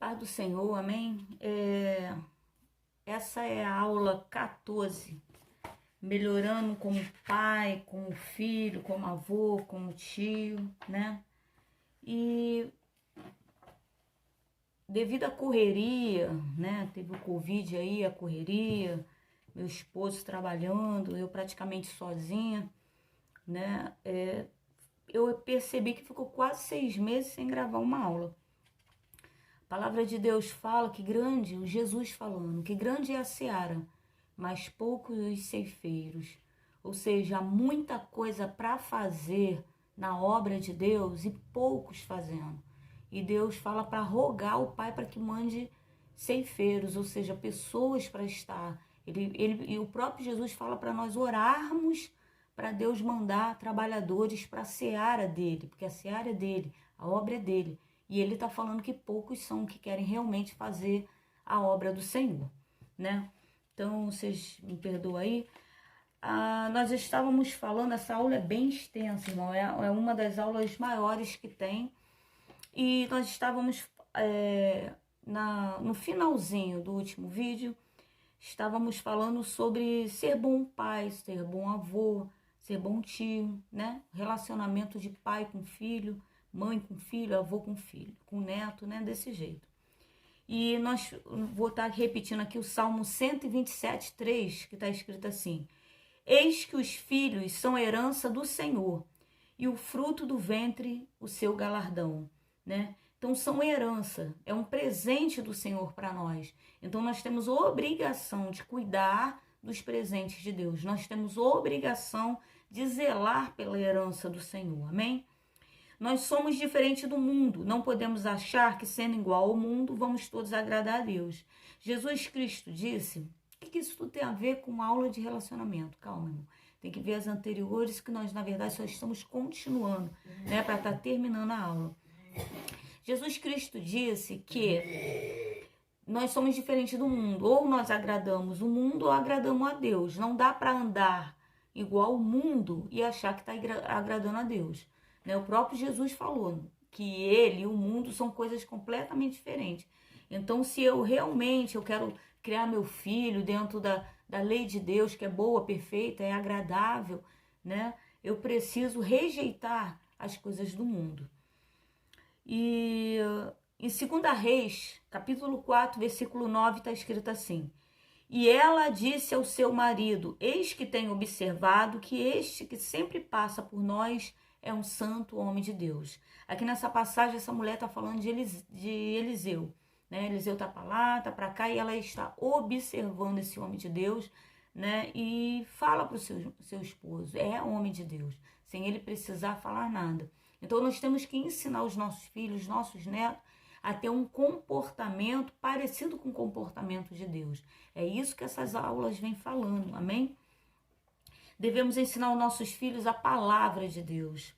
Paz do Senhor, amém? Essa é a aula 14, melhorando como pai, como filho, como avô, como tio, né? E devido à correria, né? Teve o Covid aí, a correria, meu esposo trabalhando, eu praticamente sozinha, né? Eu percebi que ficou quase 6 meses sem gravar uma aula. A palavra de Deus fala que grande, o Jesus falando, que grande é a seara, mas poucos os ceifeiros. Ou seja, há muita coisa para fazer na obra de Deus e poucos fazendo. E Deus fala para rogar ao Pai para que mande ceifeiros, ou seja, pessoas para estar. E o próprio Jesus fala para nós orarmos para Deus mandar trabalhadores para a seara dele, porque a seara é dele, a obra é dele. E ele está falando que poucos são que querem realmente fazer a obra do Senhor, né? Então, vocês me perdoam aí. Nós estávamos falando, essa aula é bem extensa, irmão. É uma das aulas maiores que tem. E nós estávamos no finalzinho do último vídeo, estávamos falando sobre ser bom pai, ser bom avô, ser bom tio, né? Relacionamento de pai com filho, mãe com filho, avô com filho, com neto, né? Desse jeito. E vou estar repetindo aqui o Salmo 127:3, que está escrito assim: Eis que os filhos são herança do Senhor, e o fruto do ventre o seu galardão, né? Então são herança, é um presente do Senhor para nós. Então nós temos obrigação de cuidar dos presentes de Deus. Nós temos obrigação de zelar pela herança do Senhor, amém? Nós somos diferentes do mundo. Não podemos achar que, sendo igual ao mundo, vamos todos agradar a Deus. Jesus Cristo disse... O que isso tudo tem a ver com aula de relacionamento? Calma, irmão. Tem que ver as anteriores, que nós, na verdade, só estamos continuando, né? Para estar terminando a aula. Jesus Cristo disse que nós somos diferentes do mundo. Ou nós agradamos o mundo ou agradamos a Deus. Não dá para andar igual ao mundo e achar que está agradando a Deus. Né? O próprio Jesus falou que ele e o mundo são coisas completamente diferentes. Então, se eu realmente quero criar meu filho dentro da lei de Deus, que é boa, perfeita, é agradável, né? Eu preciso rejeitar as coisas do mundo. E em 2 Reis, capítulo 4, versículo 9, está escrito assim: E ela disse ao seu marido: Eis que tenho observado que este que sempre passa por nós é um santo homem de Deus. Aqui nessa passagem, essa mulher está falando de Eliseu. Né? Eliseu está para lá, está para cá, e ela está observando esse homem de Deus, né? E fala para o seu esposo: é homem de Deus, sem ele precisar falar nada. Então nós temos que ensinar os nossos filhos, nossos netos, a ter um comportamento parecido com o comportamento de Deus. É isso que essas aulas vêm falando, amém? Devemos ensinar aos nossos filhos a palavra de Deus.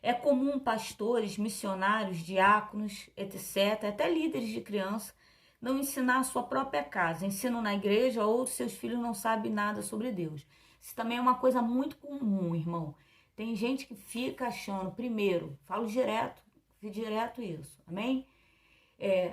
É comum pastores, missionários, diáconos, etc., até líderes de criança, não ensinar a sua própria casa. Ensinam na igreja ou seus filhos não sabem nada sobre Deus. Isso também é uma coisa muito comum, irmão. Tem gente que fica achando, primeiro, falo direto isso, amém?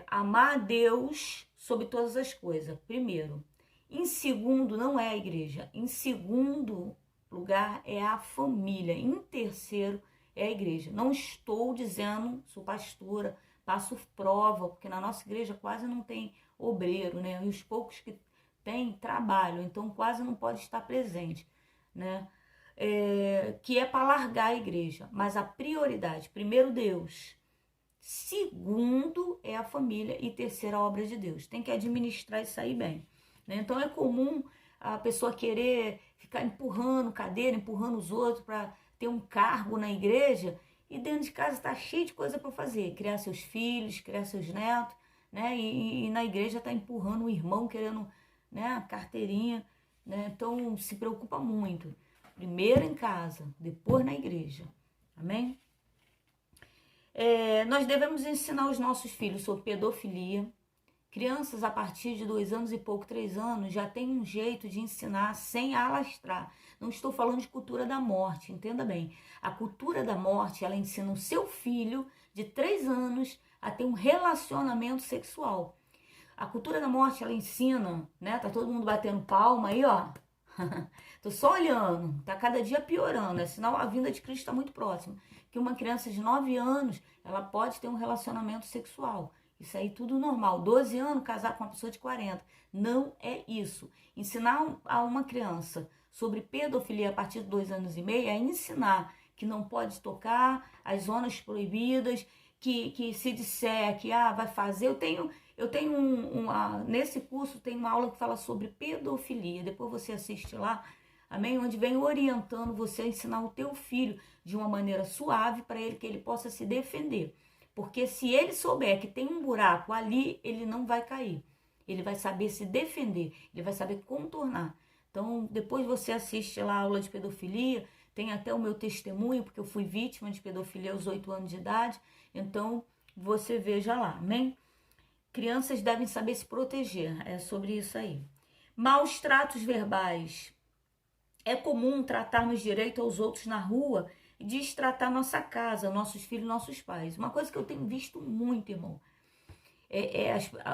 Amar a Deus sobre todas as coisas, primeiro. Em segundo, não é a igreja. Em segundo lugar, é a família. Em terceiro, é a igreja. Não estou dizendo, sou pastora, passo prova, porque na nossa igreja quase não tem obreiro, né? E os poucos que tem, trabalham, então quase não pode estar presente, né? Que é para largar a igreja. Mas a prioridade, primeiro Deus, segundo é a família e terceiro a obra de Deus. Tem que administrar isso aí bem, né? Então é comum a pessoa querer ficar empurrando cadeira, empurrando os outros para ter um cargo na igreja, e dentro de casa está cheio de coisa para fazer, criar seus filhos, criar seus netos, né? E na igreja está empurrando o irmão querendo, né, a carteirinha, né? Então se preocupa muito. Primeiro em casa, depois na igreja. Amém? Nós devemos ensinar os nossos filhos sobre pedofilia. Crianças a partir de 2 anos e pouco, 3 anos, já tem um jeito de ensinar sem alastrar. Não estou falando de cultura da morte, entenda bem. A cultura da morte, ela ensina o seu filho de 3 anos a ter um relacionamento sexual. A cultura da morte, ela ensina, né? Tá todo mundo batendo palma aí, ó. Tô só olhando, tá cada dia piorando, é sinal a vinda de Cristo está muito próxima. Que uma criança de 9 anos, ela pode ter um relacionamento sexual. Isso aí tudo normal. 12 anos, casar com uma pessoa de 40. Não é isso. Ensinar a uma criança sobre pedofilia a partir de 2 anos e meio é ensinar que não pode tocar, as zonas proibidas, que se disser que vai fazer. Eu tenho nesse curso tem uma aula que fala sobre pedofilia. Depois você assiste lá, amém? Onde vem orientando você a ensinar o teu filho de uma maneira suave para ele que ele possa se defender. Porque se ele souber que tem um buraco ali, ele não vai cair. Ele vai saber se defender, ele vai saber contornar. Então, depois você assiste lá a aula de pedofilia, tem até o meu testemunho, porque eu fui vítima de pedofilia aos 8 anos de idade. Então, você veja lá, amém? Crianças devem saber se proteger, é sobre isso aí. Maus tratos verbais. É comum tratarmos direito aos outros na rua e destratar nossa casa, nossos filhos, nossos pais. Uma coisa que eu tenho visto muito, irmão,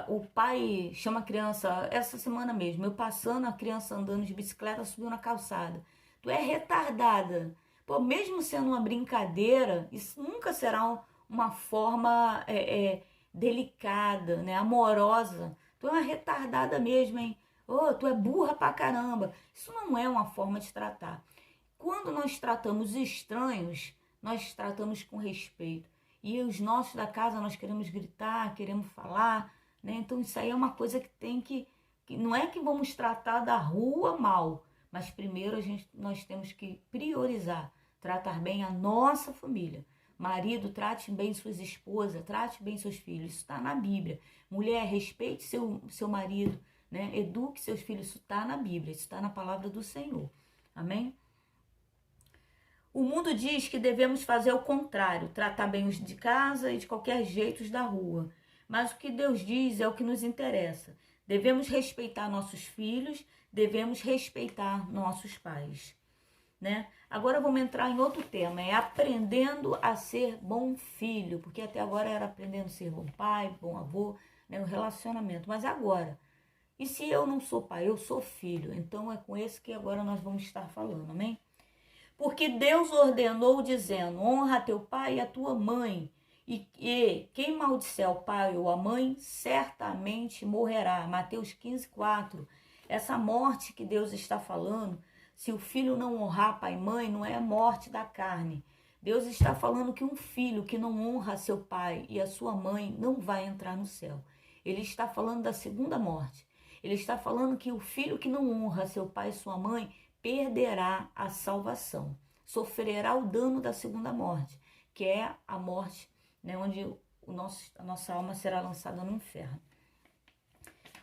o pai chama a criança, essa semana mesmo, eu passando, a criança andando de bicicleta, subiu na calçada. Tu é retardada. Pô, mesmo sendo uma brincadeira, isso nunca será uma forma delicada, né, amorosa. Tu é uma retardada mesmo, hein? Oh, tu é burra pra caramba. Isso não é uma forma de tratar. Quando nós tratamos estranhos, nós tratamos com respeito. E os nossos da casa, nós queremos gritar, queremos falar, né? Então isso aí é uma coisa que tem que não é que vamos tratar da rua mal, mas primeiro nós temos que priorizar, tratar bem a nossa família. Marido, trate bem suas esposas, trate bem seus filhos. Isso está na Bíblia. Mulher, respeite seu marido, né? Eduque seus filhos. Isso está na Bíblia, isso está na palavra do Senhor. Amém? O mundo diz que devemos fazer o contrário, tratar bem os de casa e de qualquer jeito os da rua. Mas o que Deus diz é o que nos interessa. Devemos respeitar nossos filhos, devemos respeitar nossos pais, né? Agora vamos entrar em outro tema, é aprendendo a ser bom filho, porque até agora era aprendendo a ser bom pai, bom avô, né, o relacionamento. Mas agora, e se eu não sou pai, eu sou filho? Então é com esse que agora nós vamos estar falando, amém? Porque Deus ordenou dizendo, honra teu pai e a tua mãe, e quem maldisser o pai ou a mãe, certamente morrerá. Mateus 15:4. Essa morte que Deus está falando, se o filho não honrar pai e mãe, não é a morte da carne. Deus está falando que um filho que não honra seu pai e a sua mãe não vai entrar no céu. Ele está falando da segunda morte. Ele está falando que o filho que não honra seu pai e sua mãe perderá a salvação, sofrerá o dano da segunda morte, que é a morte, né, onde a nossa alma será lançada no inferno.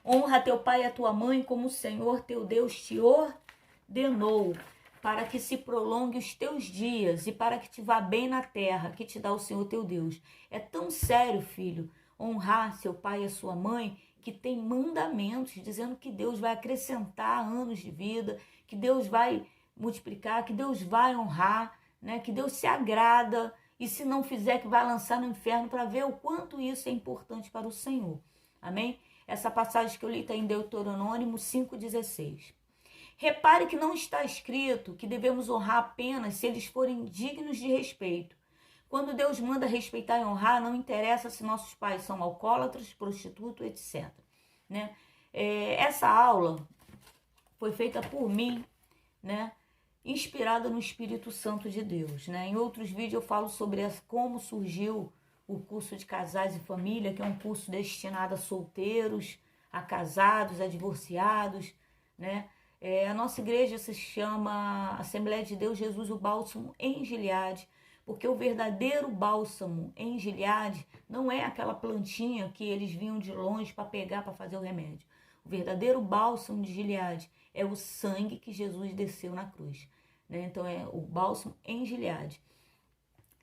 Honra teu pai e a tua mãe como o Senhor teu Deus te ordenou, para que se prolongue os teus dias e para que te vá bem na terra que te dá o Senhor teu Deus. É tão sério, filho, honrar seu pai e a sua mãe, que tem mandamentos dizendo que Deus vai acrescentar anos de vida, que Deus vai multiplicar, que Deus vai honrar, né? Que Deus se agrada, e se não fizer, que vai lançar no inferno, para ver o quanto isso é importante para o Senhor. Amém? Essa passagem que eu li está em Deuteronômio 5,16. Repare que não está escrito que devemos honrar apenas se eles forem dignos de respeito. Quando Deus manda respeitar e honrar, não interessa se nossos pais são alcoólatras, prostitutos, etc. Né? Essa aula foi feita por mim, né? Inspirada no Espírito Santo de Deus. Né? Em outros vídeos eu falo sobre como surgiu o curso de Casais e Família, que é um curso destinado a solteiros, a casados, a divorciados. Né? A nossa igreja se chama Assembleia de Deus Jesus o Bálsamo em Gileade, porque o verdadeiro bálsamo em Gileade não é aquela plantinha que eles vinham de longe para pegar para fazer o remédio. O verdadeiro bálsamo de Gileade é o sangue que Jesus desceu na cruz. Né? Então é o bálsamo em Gileade.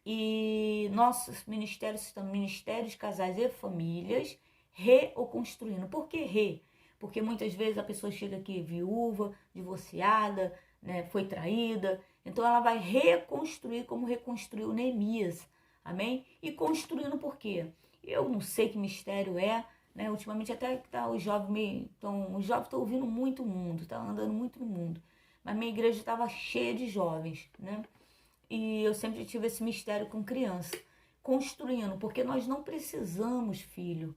E nossos ministérios são ministérios, casais e famílias, reconstruindo. Por que re? Porque muitas vezes a pessoa chega aqui viúva, divorciada, né, foi traída. Então ela vai reconstruir como reconstruiu Neemias. Amém? E construindo por quê? Eu não sei que mistério é, né? Ultimamente até que tá, os jovens estão ouvindo muito o mundo, estão andando muito no mundo. Mas minha igreja estava cheia de jovens, né? E eu sempre tive esse mistério com criança, construindo, porque nós não precisamos, filho,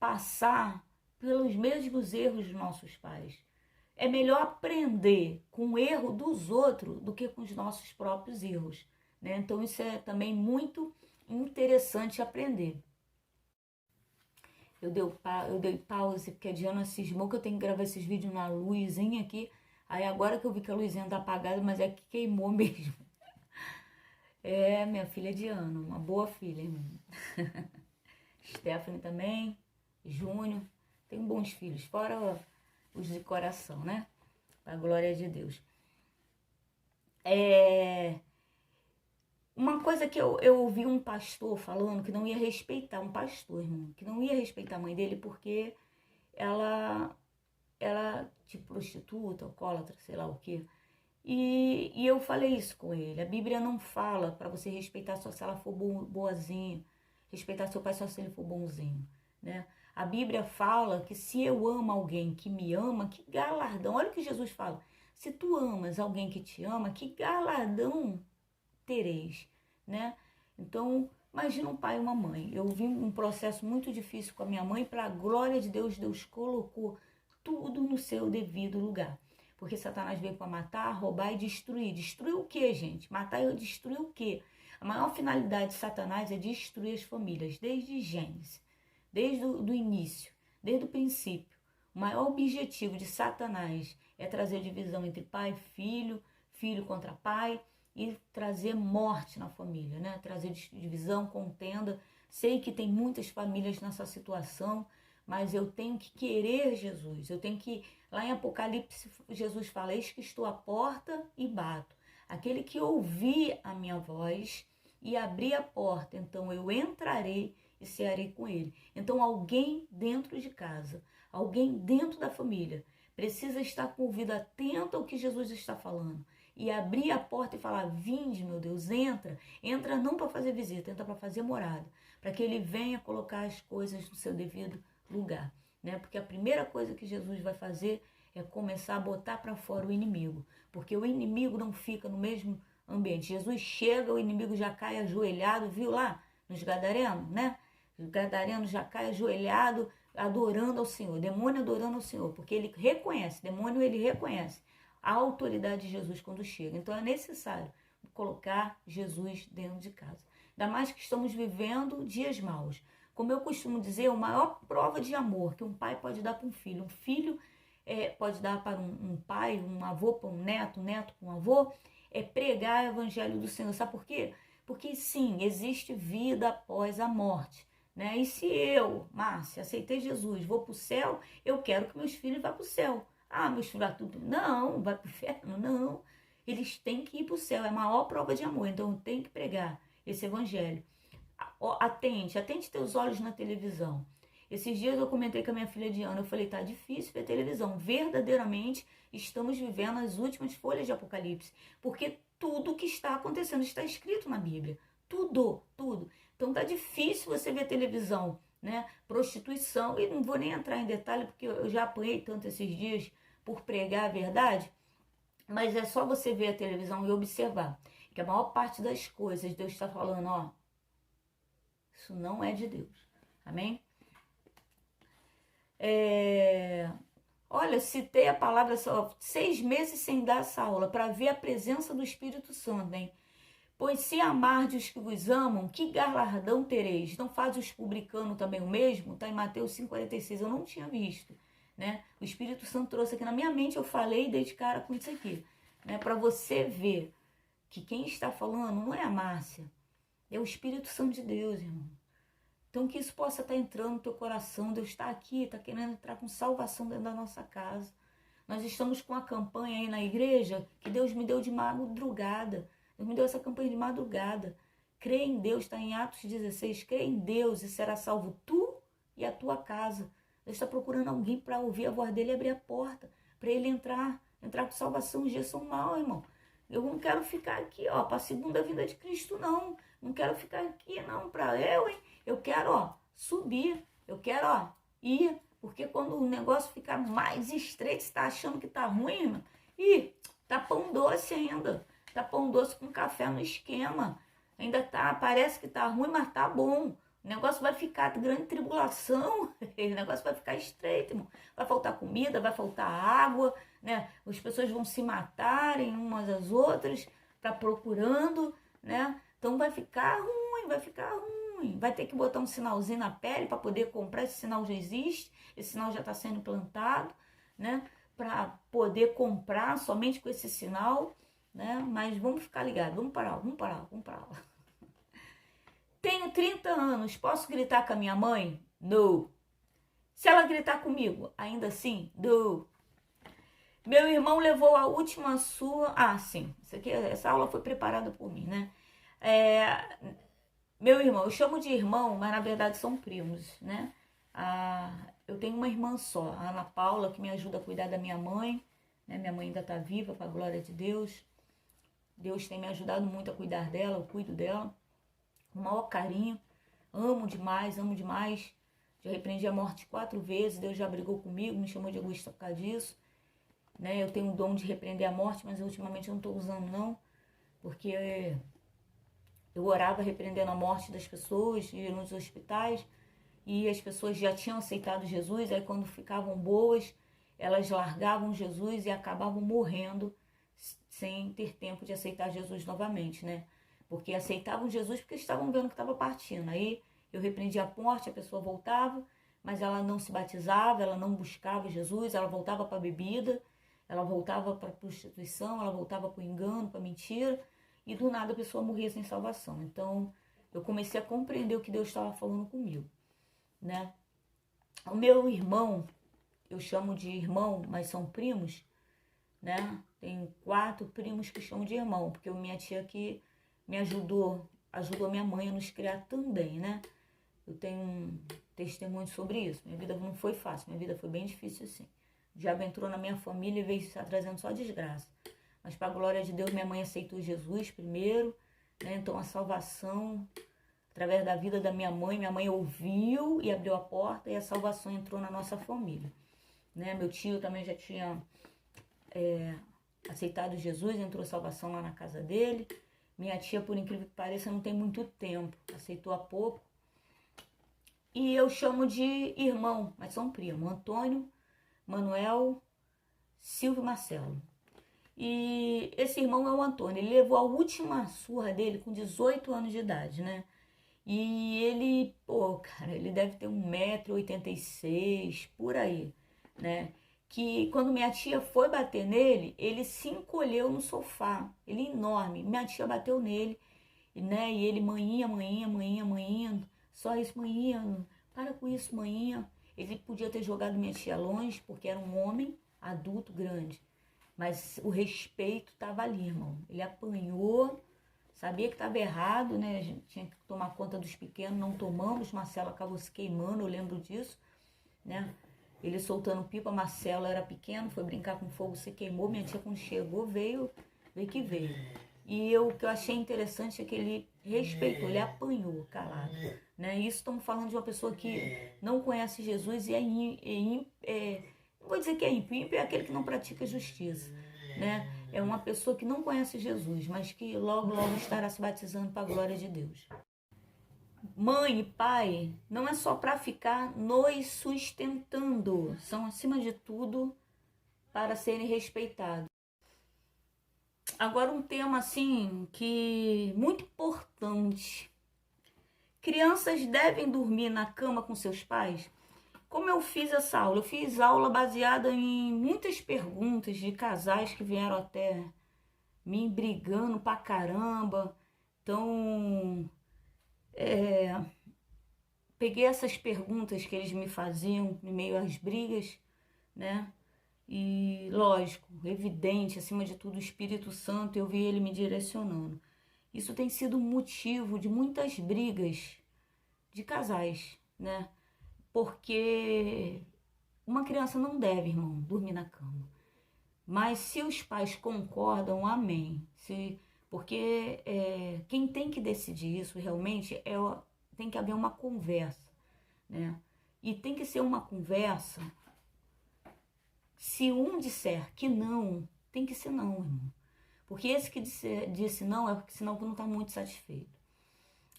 passar pelos mesmos erros dos nossos pais. É melhor aprender com o erro dos outros do que com os nossos próprios erros, né? Então isso é também muito interessante aprender. Eu dei pause porque a Diana cismou que eu tenho que gravar esses vídeos na luzinha aqui. Aí agora que eu vi que a luzinha tá apagada, mas é que queimou mesmo. É, minha filha é Diana, uma boa filha, irmão. Stephanie também, Júnior. Tem bons filhos, fora os de coração, né? Pra glória de Deus. Uma coisa que eu ouvi um pastor falando que não ia respeitar, um pastor, irmão, que não ia respeitar a mãe dele porque ela tipo prostituta, alcoólatra, sei lá o quê. E eu falei isso com ele. A Bíblia não fala para você respeitar só se ela for boazinha, respeitar seu pai só se ele for bonzinho, né? A Bíblia fala que se eu amo alguém que me ama, que galardão. Olha o que Jesus fala. Se tu amas alguém que te ama, que galardão tereis, né? Então, imagina um pai e uma mãe. Eu vi um processo muito difícil com a minha mãe, para a glória de Deus, Deus colocou tudo no seu devido lugar. Porque Satanás veio para matar, roubar e destruir. Destruir o quê, gente? Matar e destruir o quê? A maior finalidade de Satanás é destruir as famílias, desde Gênesis, desde o início, desde o princípio. O maior objetivo de Satanás é trazer divisão entre pai e filho, filho contra pai, e trazer morte na família, né? Trazer divisão, contenda. Sei que tem muitas famílias nessa situação, mas eu tenho que querer Jesus. Eu tenho que, lá em Apocalipse, Jesus fala: eis que estou à porta e bato. Aquele que ouvir a minha voz e abrir a porta, então eu entrarei e cearei com ele. Então alguém dentro de casa, alguém dentro da família, precisa estar com o ouvido atento ao que Jesus está falando. E abrir a porta e falar: vinde, meu Deus, entra. Entra não para fazer visita, entra para fazer morada. Para que ele venha colocar as coisas no seu devido lugar, né? Porque a primeira coisa que Jesus vai fazer é começar a botar para fora o inimigo. Porque o inimigo não fica no mesmo ambiente. Jesus chega, o inimigo já cai ajoelhado, viu lá nos Gadarenos, né? Os Gadarenos já cai ajoelhado, adorando ao Senhor. Demônio adorando ao Senhor, porque ele reconhece, demônio ele reconhece a autoridade de Jesus quando chega. Então é necessário colocar Jesus dentro de casa. Ainda mais que estamos vivendo dias maus. Como eu costumo dizer, a maior prova de amor que um pai pode dar para um filho pode dar para um pai, um avô para um neto para um avô, é pregar o evangelho do Senhor. Sabe por quê? Porque sim, existe vida após a morte, né? E se eu, Márcia, aceitei Jesus, vou para o céu, eu quero que meus filhos vá para o céu. Ah, meus filhos vão tudo. Não, vai para o inferno, não. Eles têm que ir para o céu, é a maior prova de amor. Então eu tenho que pregar esse evangelho. Atente teus olhos na televisão. Esses dias eu comentei com a minha filha Diana, eu falei: tá difícil ver televisão. Verdadeiramente estamos vivendo as últimas folhas de Apocalipse. Porque tudo que está acontecendo está escrito na Bíblia. Tudo. Então tá difícil você ver televisão, né? Prostituição, e não vou nem entrar em detalhe, porque eu já apanhei tanto esses dias por pregar a verdade. Mas é só você ver a televisão e observar que a maior parte das coisas Deus está falando: ó, isso não é de Deus. Amém? Olha, citei a palavra só 6 meses sem dar essa aula, para ver a presença do Espírito Santo, hein? Pois se amardes os que vos amam, que galardão tereis? Não faz os publicanos também o mesmo? Está em Mateus 5,46, eu não tinha visto, né? O Espírito Santo trouxe aqui na minha mente, eu falei e dei de cara com isso aqui, né? Para você ver que quem está falando não é a Márcia, é o Espírito Santo de Deus, irmão. Então que isso possa estar entrando no teu coração. Deus está aqui, está querendo entrar com salvação dentro da nossa casa. Nós estamos com a campanha aí na igreja que Deus me deu de madrugada. Deus me deu essa campanha de madrugada. Crê em Deus, está em Atos 16. Crê em Deus e será salvo tu e a tua casa. Deus está procurando alguém para ouvir a voz dele e abrir a porta, para ele entrar com salvação. Os dias são maus, irmão. Eu não quero ficar aqui, ó, para a segunda vinda de Cristo, não. Não quero ficar aqui, não, para eu, hein. Eu quero, ó, subir, eu quero, ó, ir, porque quando o negócio ficar mais estreito, você tá achando que tá ruim, irmão, ih, tá pão doce ainda, tá pão doce com café no esquema, ainda tá, parece que tá ruim, mas tá bom. O negócio vai ficar grande tribulação, o negócio vai ficar estreito, irmão. Vai faltar comida, vai faltar água, né? As pessoas vão se matarem umas às outras, tá procurando, né? Então vai ficar ruim, vai ficar ruim. Vai ter que botar um sinalzinho na pele para poder comprar. Esse sinal já existe, esse sinal já está sendo plantado, né? Para poder comprar somente com esse sinal, né? Mas vamos ficar ligados, vamos parar. Tenho 30 anos, posso gritar com a minha mãe? Não. Se ela gritar comigo, ainda assim? Não. Meu irmão levou a última sua... Ah, sim. Essa aula foi preparada por mim, né? Meu irmão, eu chamo de irmão, mas na verdade são primos, né? Eu tenho uma irmã só, a Ana Paula, que me ajuda a cuidar da minha mãe, né? Minha mãe ainda está viva, com a glória de Deus. Deus tem me ajudado muito a cuidar dela, eu cuido dela. Com o maior carinho, amo demais. Já repreendi a morte 4 vezes, Deus já brigou comigo, me chamou de egoísta por causa disso, né? Eu tenho o dom de repreender a morte, mas ultimamente eu não estou usando não, porque eu orava repreendendo a morte das pessoas e nos hospitais, e as pessoas já tinham aceitado Jesus, aí quando ficavam boas, elas largavam Jesus e acabavam morrendo sem ter tempo de aceitar Jesus novamente, né? Porque aceitavam Jesus porque estavam vendo que estava partindo. Aí eu repreendia a morte, a pessoa voltava, mas ela não se batizava, ela não buscava Jesus, ela voltava para a bebida, ela voltava para a prostituição, ela voltava para o engano, para a mentira, e do nada a pessoa morria sem salvação. Então eu comecei a compreender o que Deus estava falando comigo, né? O meu irmão, eu chamo de irmão, mas são primos, né? Tem 4 primos que chamam de irmão, porque minha tia que me ajudou minha mãe a nos criar também, né? Eu tenho um testemunho sobre isso. Minha vida não foi fácil, minha vida foi bem difícil assim. O diabo entrou na minha família e veio trazendo só desgraça. Mas para a glória de Deus, minha mãe aceitou Jesus primeiro, né? Então a salvação, através da vida da minha mãe ouviu e abriu a porta e a salvação entrou na nossa família, né? Meu tio também já tinha aceitado Jesus, entrou salvação lá na casa dele. Minha tia, por incrível que pareça, não tem muito tempo, aceitou há pouco. E eu chamo de irmão, mas são primos, Antônio, Manuel, Silvio e Marcelo. E esse irmão é o Antônio, ele levou a última surra dele com 18 anos de idade, né? E ele, cara, ele deve ter 1,86 m, por aí, né? Que quando minha tia foi bater nele, ele se encolheu no sofá, ele enorme, minha tia bateu nele, né? E ele, manhinha, só isso, manhinha, para com isso, manhinha. Ele podia ter jogado minha tia longe, porque era um homem adulto grande, mas o respeito estava ali, irmão. Ele apanhou, sabia que estava errado, né? A gente tinha que tomar conta dos pequenos, não tomamos, Marcelo acabou se queimando, eu lembro disso, né? Ele soltando pipa, Marcelo era pequeno, foi brincar com fogo, se queimou. Minha tia, quando chegou, veio que veio. E o que eu achei interessante é que ele respeitou, ele apanhou calado, né? Isso estamos falando de uma pessoa que não conhece Jesus e não vou dizer que é ímpio, é aquele que não pratica justiça, né? É uma pessoa que não conhece Jesus, mas que logo estará se batizando para a glória de Deus. Mãe e pai não é só para ficar nos sustentando, são acima de tudo para serem respeitados. Agora um tema assim que muito importante. Crianças devem dormir na cama com seus pais? Como eu fiz essa aula? Eu fiz aula baseada em muitas perguntas de casais que vieram até mim brigando pra caramba. Então, peguei essas perguntas que eles me faziam em meio às brigas, né? E lógico, evidente, acima de tudo, o Espírito Santo, eu vi ele me direcionando. Isso tem sido motivo de muitas brigas de casais, né? Porque uma criança não deve, irmão, dormir na cama. Mas se os pais concordam, amém. Porque quem tem que decidir isso realmente tem que haver uma conversa, né? E tem que ser uma conversa. Se um disser que não, tem que ser não, irmão. Porque esse que disse não é porque senão não está muito satisfeito.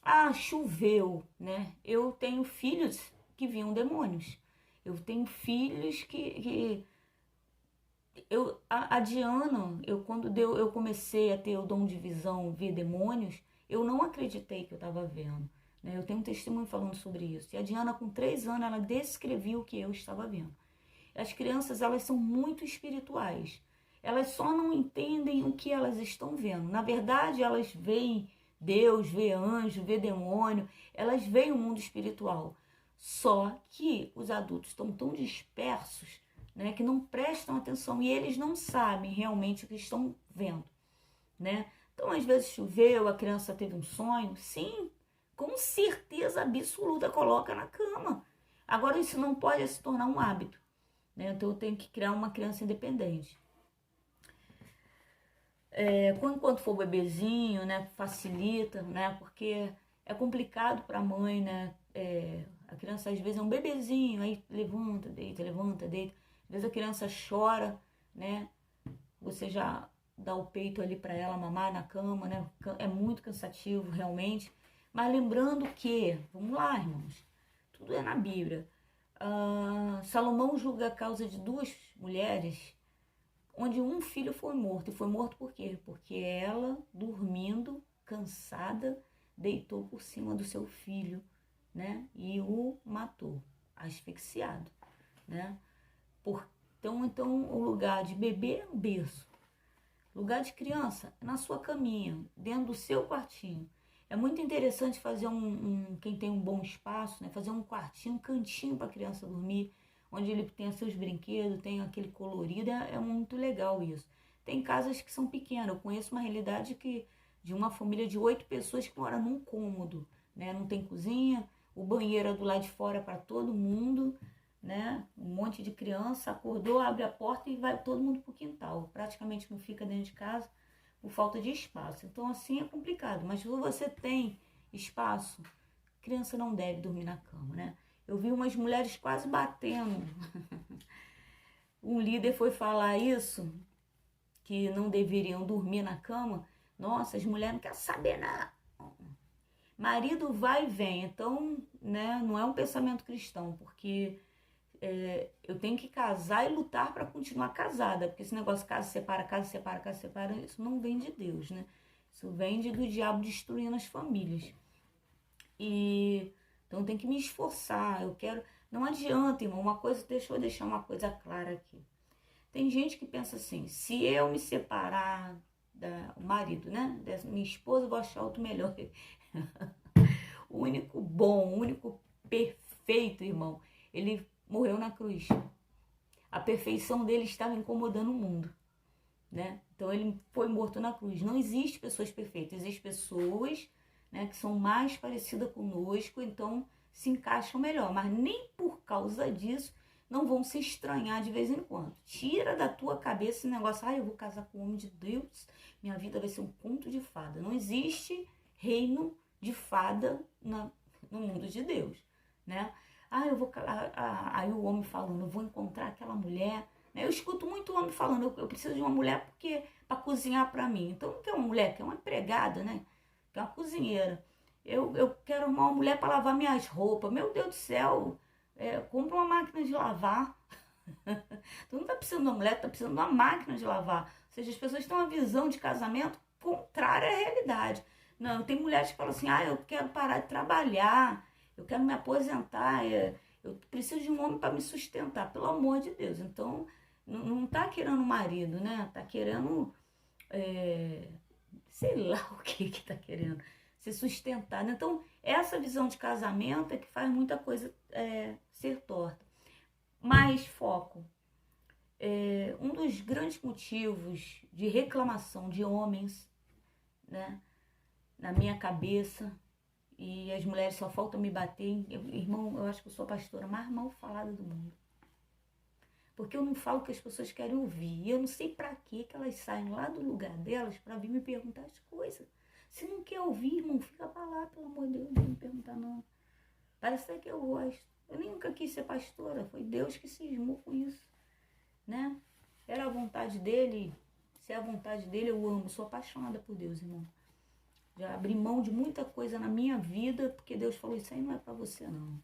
Ah, choveu, né? Eu tenho filhos que viam demônios. Eu tenho filhos que a Diana, quando eu comecei a ter o dom de visão, ver demônios, eu não acreditei que eu estava vendo. Né? Eu tenho um testemunho falando sobre isso. E a Diana, com 3 anos, ela descrevia o que eu estava vendo. As crianças, elas são muito espirituais. Elas só não entendem o que elas estão vendo. Na verdade, elas veem Deus, vê anjo, vê demônio. Elas veem o mundo espiritual. Só que os adultos estão tão dispersos, né, que não prestam atenção e eles não sabem realmente o que estão vendo, né? Então, às vezes choveu, a criança teve um sonho, sim, com certeza absoluta, coloca na cama. Agora, isso não pode se tornar um hábito, né? Então, eu tenho que criar uma criança independente. Enquanto for bebezinho, né, facilita, né, porque é complicado para a mãe, né, a criança às vezes é um bebezinho, aí levanta, deita, às vezes a criança chora, né, você já dá o peito ali para ela mamar na cama, né, é muito cansativo realmente, mas lembrando que, vamos lá, irmãos, tudo é na Bíblia. Salomão julga a causa de 2 mulheres, onde um filho foi morto. E foi morto por quê? Porque ela, dormindo, cansada, deitou por cima do seu filho, né? E o matou, asfixiado, né? Então, o lugar de bebê é no berço. Lugar de criança é na sua caminha, dentro do seu quartinho. É muito interessante fazer quem tem um bom espaço, né? Fazer um quartinho, um cantinho para a criança dormir, onde ele tem seus brinquedos, tem aquele colorido, é muito legal isso. Tem casas que são pequenas, eu conheço uma realidade de uma família de 8 pessoas que mora num cômodo, né? Não tem cozinha, o banheiro é do lado de fora para todo mundo, né? Um monte de criança, acordou, abre a porta e vai todo mundo pro quintal, praticamente não fica dentro de casa por falta de espaço. Então assim é complicado, mas se você tem espaço, criança não deve dormir na cama, né? Eu vi umas mulheres quase batendo. Um líder foi falar isso, que não deveriam dormir na cama. Nossa, as mulheres não querem saber nada. Marido vai e vem. Então, né, não é um pensamento cristão, porque eu tenho que casar e lutar para continuar casada. Porque esse negócio casa, separa, isso não vem de Deus, né? Isso vem do diabo destruindo as famílias. Então tem que me esforçar, não adianta, irmão, deixa eu deixar uma coisa clara aqui. Tem gente que pensa assim, se eu me separar do marido, né, dessa minha esposa, eu vou achar outro melhor. O único bom, o único perfeito, irmão, ele morreu na cruz. A perfeição dele estava incomodando o mundo, né? Então ele foi morto na cruz. Não existe pessoas perfeitas, existem pessoas, né, que são mais parecidas conosco, então se encaixam melhor, mas nem por causa disso não vão se estranhar de vez em quando. Tira da tua cabeça esse negócio, eu vou casar com um homem de Deus, minha vida vai ser um conto de fada. Não existe reino de fada no mundo de Deus, né? Aí o homem falando, eu vou encontrar aquela mulher, né? Eu escuto muito homem falando, eu preciso de uma mulher para cozinhar para mim. Então não quer uma mulher, quer uma empregada, né? Quer uma cozinheira. Eu quero uma mulher para lavar minhas roupas. Meu Deus do céu, compra uma máquina de lavar. Tu não tá precisando de uma mulher, tá precisando de uma máquina de lavar. Ou seja, as pessoas têm uma visão de casamento contrária à realidade. Não, tem mulheres que falam assim, eu quero parar de trabalhar, eu quero me aposentar, eu preciso de um homem para me sustentar, pelo amor de Deus. Então, não tá querendo um marido, né? Tá querendo, sei lá o que tá querendo, se sustentar. Então, essa visão de casamento é que faz muita coisa ser torta. Mais foco. Um dos grandes motivos de reclamação de homens, né, na minha cabeça, e as mulheres só faltam me bater. Irmão, eu acho que eu sou a pastora mais mal falada do mundo. Porque eu não falo o que as pessoas querem ouvir. E eu não sei pra que elas saem lá do lugar delas pra vir me perguntar as coisas. Se não quer ouvir, irmão, fica pra lá, pelo amor de Deus, não me perguntar não. Parece até que eu gosto. Eu nunca quis ser pastora, foi Deus que cismou com isso, né? Era a vontade dele, se é a vontade dele, eu amo, sou apaixonada por Deus, irmão. Já abri mão de muita coisa na minha vida, porque Deus falou, isso aí não é pra você, não.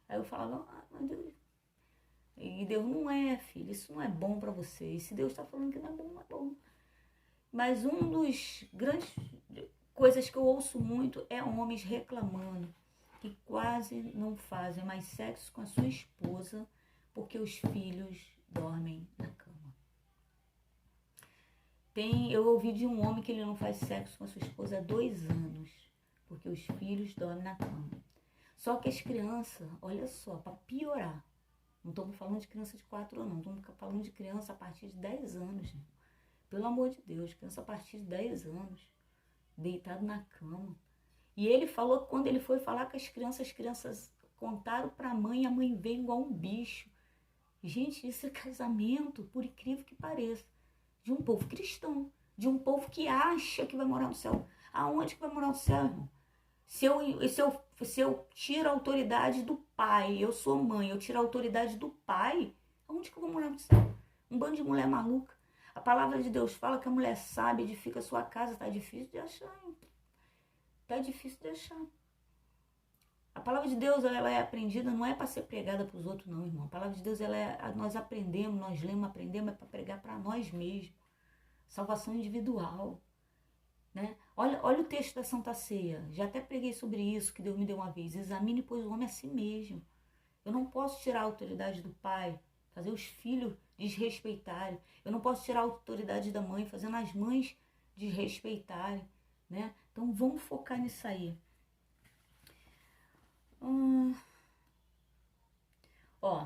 Aí eu falava, mas Deus... E Deus, não é, filho, isso não é bom pra você. E se Deus tá falando que não é bom, não é bom. Mas um dos grandes coisas que eu ouço muito é homens reclamando que quase não fazem mais sexo com a sua esposa porque os filhos dormem na cama. Eu ouvi de um homem que ele não faz sexo com a sua esposa há 2 anos, porque os filhos dormem na cama. Só que as crianças, olha só, para piorar, não estamos falando de criança de 4 anos, não, estamos falando de criança a partir de 10 anos. Né? Pelo amor de Deus, criança a partir de 10 anos, deitado na cama. E ele falou que quando ele foi falar com as crianças contaram para a mãe veio igual um bicho. Gente, isso é casamento, por incrível que pareça. De um povo cristão, de um povo que acha que vai morar no céu. Aonde que vai morar no céu, irmão? Se eu tiro a autoridade do pai, eu sou mãe, eu tiro a autoridade do pai, aonde que eu vou morar no céu? Um bando de mulher maluca. A palavra de Deus fala que a mulher sábia edifica a sua casa, tá difícil de achar, hein? Tá difícil de achar. A palavra de Deus, ela é aprendida, não é para ser pregada para os outros, não, irmão. A palavra de Deus, nós aprendemos, nós lemos, aprendemos, é para pregar para nós mesmos. Salvação individual. Né? Olha o texto da Santa Ceia. Já até preguei sobre isso, que Deus me deu uma vez. Examine, pois, o homem a si mesmo. Eu não posso tirar a autoridade do pai, fazer os filhos desrespeitarem. Eu não posso tirar a autoridade da mãe, fazendo as mães desrespeitarem. Né? Então, vamos focar nisso aí.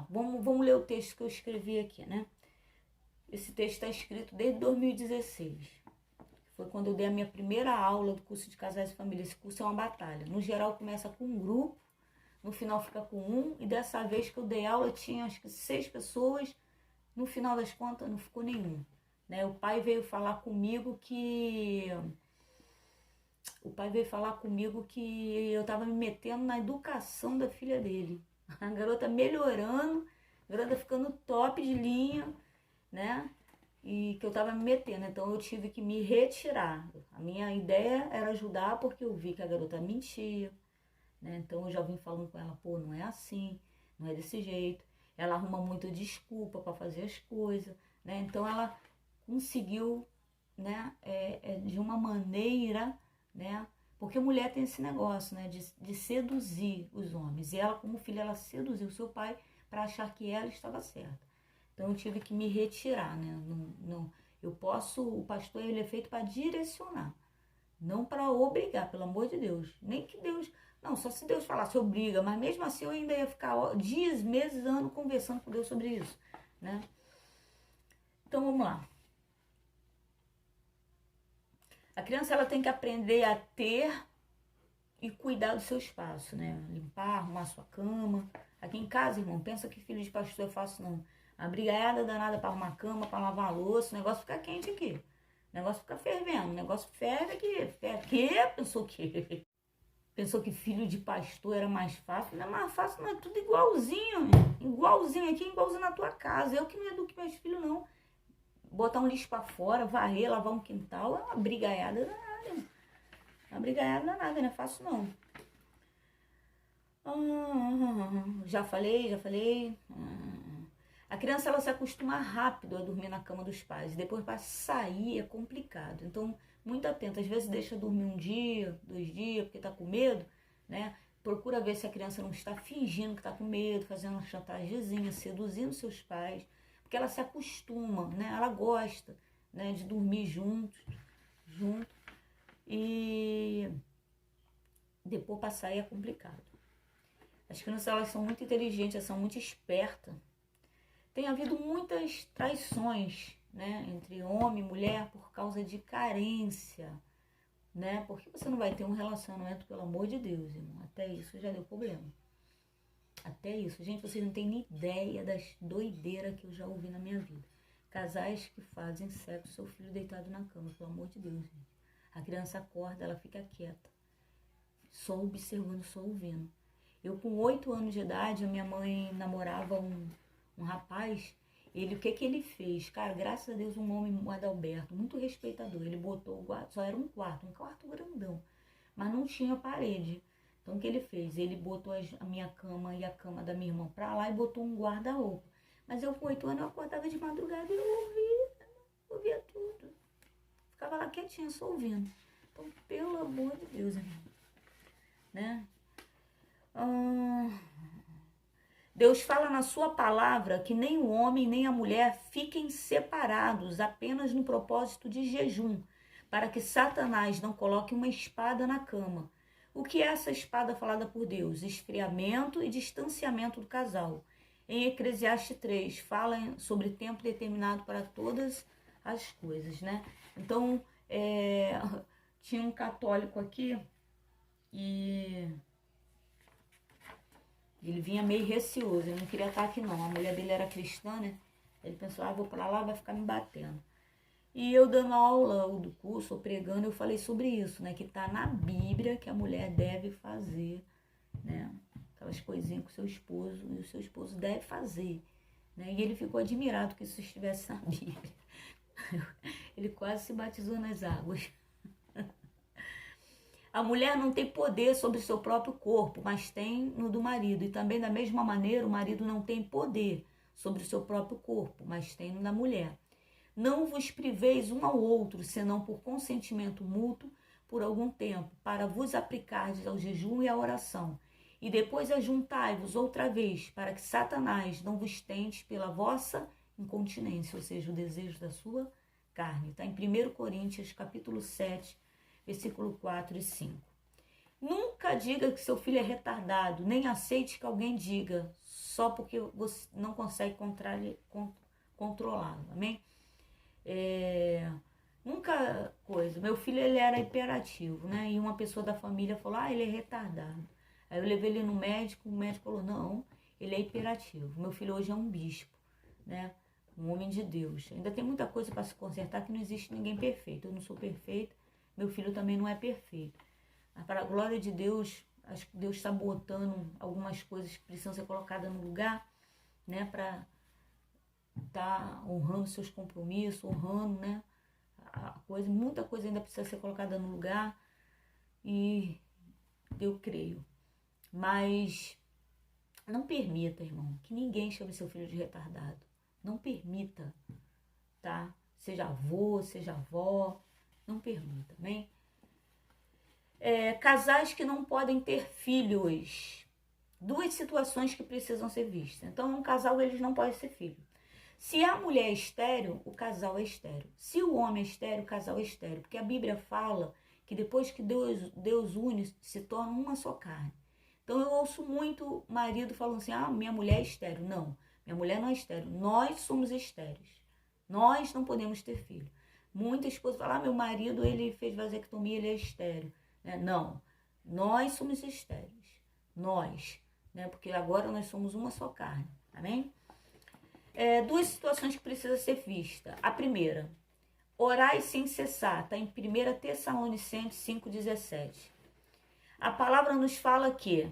Vamos ler o texto que eu escrevi aqui, né? Esse texto está escrito desde 2016. Foi quando eu dei a minha primeira aula do curso de Casais e Família. Esse curso é uma batalha. No geral, começa com um grupo, no final fica com um. E dessa vez que eu dei aula, tinha acho que 6 pessoas. No final das contas, não ficou nenhum. Né? O pai veio falar comigo que eu estava me metendo na educação da filha dele. A garota melhorando, a garota ficando top de linha, né? E que eu estava me metendo, então eu tive que me retirar. A minha ideia era ajudar porque eu vi que a garota mentia, né? Então eu já vim falando com ela, pô, não é assim, não é desse jeito. Ela arruma muita desculpa para fazer as coisas, né? Então ela conseguiu, né, de uma maneira, né? Porque mulher tem esse negócio, né, de seduzir os homens. E ela, como filha, ela seduziu o seu pai para achar que ela estava certa. Então eu tive que me retirar, né? O pastor ele é feito para direcionar, não para obrigar, pelo amor de Deus. Nem que Deus, não, só se Deus falasse obriga, mas mesmo assim eu ainda ia ficar dias, meses, anos conversando com Deus sobre isso, né? Então vamos lá. A criança ela tem que aprender a ter e cuidar do seu espaço, né? Limpar, arrumar sua cama. Aqui em casa, irmão, pensa que filho de pastor eu faço não. A brigaiada danada para arrumar a cama, para lavar a louça, o negócio fica quente aqui. O negócio fica fervendo, o negócio ferve aqui. Pensou que filho de pastor era mais fácil? Não é mais fácil, não, é tudo igualzinho. Igualzinho aqui, igualzinho na tua casa. Eu que não educo meus filhos, não. Botar um lixo para fora, varrer, lavar um quintal, é uma brigaiada danada. Uma brigaiada danada, não é fácil não. Já falei. A criança ela se acostuma rápido a dormir na cama dos pais. Depois para sair é complicado. Então, muito atento. Às vezes deixa dormir 1 dia, 2 dias, porque tá com medo, né? Procura ver se a criança não está fingindo que tá com medo, fazendo uma chantagemzinha, seduzindo seus pais. Porque ela se acostuma, né? Ela gosta, né, de dormir junto. E depois para sair é complicado. As crianças elas são muito inteligentes, elas são muito espertas. Tem havido muitas traições, né, entre homem e mulher por causa de carência, né? Porque você não vai ter um relacionamento, pelo amor de Deus, irmão. Até isso já deu problema. Até isso. Gente, vocês não têm nem ideia das doideiras que eu já ouvi na minha vida. Casais que fazem sexo, seu filho deitado na cama, pelo amor de Deus, gente. A criança acorda, ela fica quieta. Só observando, só ouvindo. Eu com 8 anos de idade, a minha mãe namorava um rapaz. Ele, o que que ele fez? Cara, graças a Deus, um homem, o Adalberto, muito respeitador. Ele botou, só era um quarto grandão, mas não tinha parede. Então o que ele fez? Ele botou a minha cama e a cama da minha irmã pra lá e botou um guarda-roupa. Mas eu com 8 anos, eu acordava de madrugada e eu ouvia tudo. Ficava lá quietinha, só ouvindo. Então, pelo amor de Deus, irmão, né? Deus fala na sua palavra que nem o homem nem a mulher fiquem separados apenas no propósito de jejum, para que Satanás não coloque uma espada na cama. O que é essa espada falada por Deus? Esfriamento e distanciamento do casal. Em Eclesiastes 3, fala sobre tempo determinado para todas as coisas, né? Então, tinha um católico aqui e ele vinha meio receoso, ele não queria estar aqui não. A mulher dele era cristã, né? Ele pensou, vou pra lá, vai ficar me batendo. E eu dando aula do curso, ou pregando, eu falei sobre isso, né? Que tá na Bíblia que a mulher deve fazer, né? Aquelas coisinhas com o seu esposo, e o seu esposo deve fazer, né? E ele ficou admirado que isso estivesse na Bíblia. Ele quase se batizou nas águas. A mulher não tem poder sobre o seu próprio corpo, mas tem no do marido. E também, da mesma maneira, o marido não tem poder sobre o seu próprio corpo, mas tem no da mulher. Não vos priveis um ao outro, senão por consentimento mútuo, por algum tempo, para vos aplicardes ao jejum e à oração. E depois ajuntai-vos outra vez, para que Satanás não vos tente pela vossa incontinência, ou seja, o desejo da sua carne. Está em 1 Coríntios, capítulo 7, versículo 4 e 5. Nunca diga que seu filho é retardado, nem aceite que alguém diga, só porque você não consegue controlá-lo, amém? Nunca coisa. Meu filho, ele era hiperativo, né? E uma pessoa da família falou, ele é retardado. Aí eu levei ele no médico, o médico falou, não, ele é hiperativo. Meu filho hoje é um bispo, né? Um homem de Deus. Ainda tem muita coisa para se consertar, que não existe ninguém perfeito. Eu não sou perfeita, meu filho também não é perfeito. Mas para a glória de Deus, acho que Deus está botando algumas coisas que precisam ser colocadas no lugar, né? Para tá honrando seus compromissos, honrando, né? Muita coisa ainda precisa ser colocada no lugar e eu creio. Mas não permita, irmão, que ninguém chame seu filho de retardado. Não permita, tá? Seja avô, seja avó, não permita, amém? Casais que não podem ter filhos. 2 situações que precisam ser vistas. Então, um casal, eles não podem ser filho. Se a mulher é estéril, o casal é estéril. Se o homem é estéril, o casal é estéril. Porque a Bíblia fala que depois que Deus une, se torna uma só carne. Então eu ouço muito marido falando assim, minha mulher é estéril. Não, minha mulher não é estéril. Nós somos estéreis. Nós não podemos ter filho. Muitas esposas falam, meu marido, ele fez vasectomia, ele é estéril. Não, nós somos estéreis. Nós, né? Porque agora nós somos uma só carne. Amém? 2 situações que precisam ser vistas. A primeira, orai sem cessar. Está em 1 Tessalonicenses 5,17. A palavra nos fala que